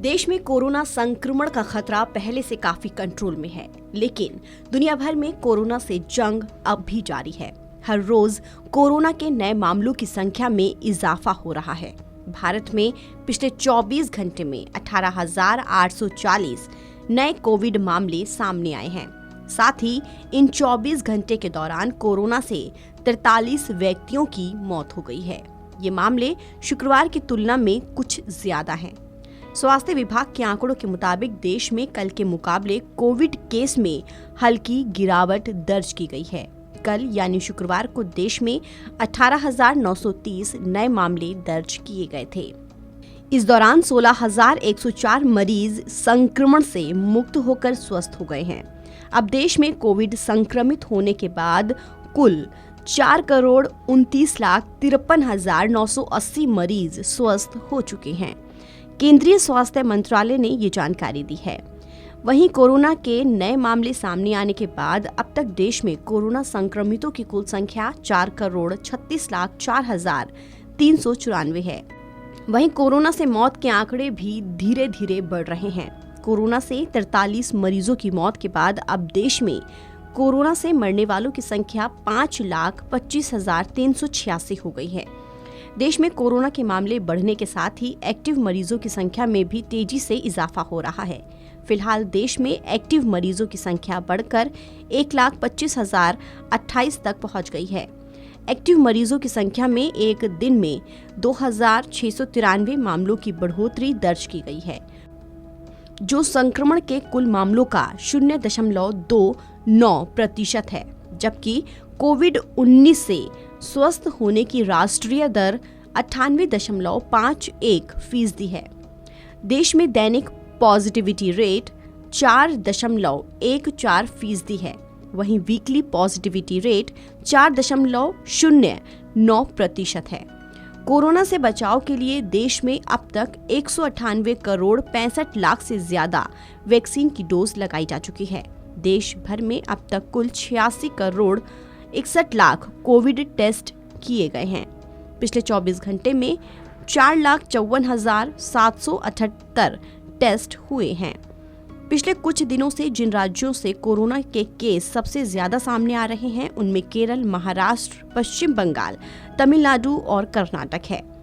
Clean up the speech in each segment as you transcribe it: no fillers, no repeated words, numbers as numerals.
देश में कोरोना संक्रमण का खतरा पहले से काफी कंट्रोल में है, लेकिन दुनिया भर में कोरोना से जंग अब भी जारी है। हर रोज कोरोना के नए मामलों की संख्या में इजाफा हो रहा है। भारत में पिछले 24 घंटे में 18,840 नए कोविड मामले सामने आए हैं। साथ ही इन 24 घंटे के दौरान कोरोना से 43 व्यक्तियों की मौत हो गई है। ये मामले शुक्रवार की तुलना में कुछ ज्यादा हैं। स्वास्थ्य विभाग के आंकड़ों के मुताबिक देश में कल के मुकाबले कोविड केस में हल्की गिरावट दर्ज की गई है। कल यानी शुक्रवार को देश में 18,930 नए मामले दर्ज किए गए थे। इस दौरान 16,104 मरीज संक्रमण से मुक्त होकर स्वस्थ हो गए हैं। अब देश में कोविड संक्रमित होने के बाद कुल 4,29,53,980 मरीज स्वस्थ हो चुके हैं। केंद्रीय स्वास्थ्य मंत्रालय ने ये जानकारी दी है। वहीं कोरोना के नए मामले सामने आने के बाद अब तक देश में कोरोना संक्रमितों की कुल संख्या 4,36,04,394 है। वहीं कोरोना से मौत के आंकड़े भी धीरे धीरे बढ़ रहे हैं। कोरोना से 43 मरीजों की मौत के बाद अब देश में कोरोना से मरने वालों की संख्या 5,25,386 हो गई है। देश में कोरोना के मामले बढ़ने के साथ ही एक्टिव मरीजों की संख्या में भी तेजी से इजाफा हो रहा है। फिलहाल देश में एक्टिव मरीजों की संख्या बढ़कर 1,25,028 तक पहुंच गई है। एक्टिव मरीजों की संख्या में एक दिन में 2,693 मामलों की बढ़ोतरी दर्ज की गई है, जो संक्रमण के कुल मामलों का 0.29% है, जबकि कोविड-19 से स्वस्थ होने की राष्ट्रीय दर 98.51% है। देश में दैनिक पॉजिटिविटी रेट 4.14% है। वहीं वीकली पॉजिटिविटी रेट 4.09% है। कोरोना से बचाव के लिए देश में अब तक 198 करोड़ 65 लाख से ज्यादा वैक्सीन की डोज लगाई जा चुकी है। देश भर में अब तक कुल 86 करोड़ 61 लाख कोविड टेस्ट किए गए हैं। पिछले 24 घंटे में 4,54,778 टेस्ट हुए हैं। पिछले कुछ दिनों से जिन राज्यों से कोरोना के केस सबसे ज्यादा सामने आ रहे हैं, उनमें केरल, महाराष्ट्र, पश्चिम बंगाल, तमिलनाडु और कर्नाटक है।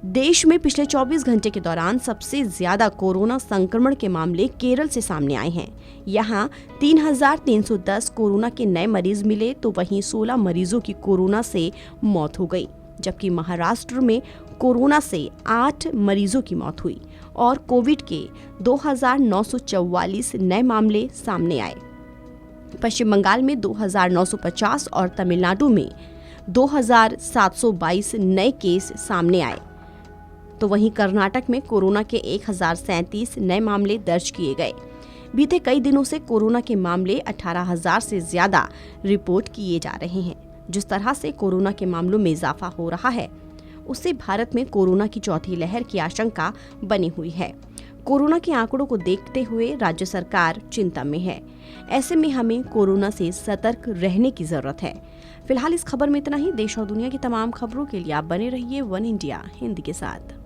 देश में पिछले 24 घंटे के दौरान सबसे ज्यादा कोरोना संक्रमण के मामले केरल से सामने आए हैं। यहाँ 3,310 कोरोना के नए मरीज मिले, तो वहीं 16 मरीजों की कोरोना से मौत हो गई, जबकि महाराष्ट्र में कोरोना से 8 मरीजों की मौत हुई और कोविड के 2,944 नए मामले सामने आए। पश्चिम बंगाल में 2,950 और तमिलनाडु में 2,722 नए केस सामने आए, तो वहीं कर्नाटक में कोरोना के 1,037 नए मामले दर्ज किए गए। बीते कई दिनों से कोरोना के मामले 18,000 से ज्यादा रिपोर्ट किए जा रहे हैं। जिस तरह से कोरोना के मामलों में इजाफा हो रहा है, उससे भारत में कोरोना की चौथी लहर की आशंका बनी हुई है। कोरोना के आंकड़ों को देखते हुए राज्य सरकार चिंता में है। ऐसे में हमें कोरोना से सतर्क रहने की जरूरत है। फिलहाल इस खबर में इतना ही। देश और दुनिया की तमाम खबरों के लिए आप बने रहिए वन इंडिया हिंदी के साथ।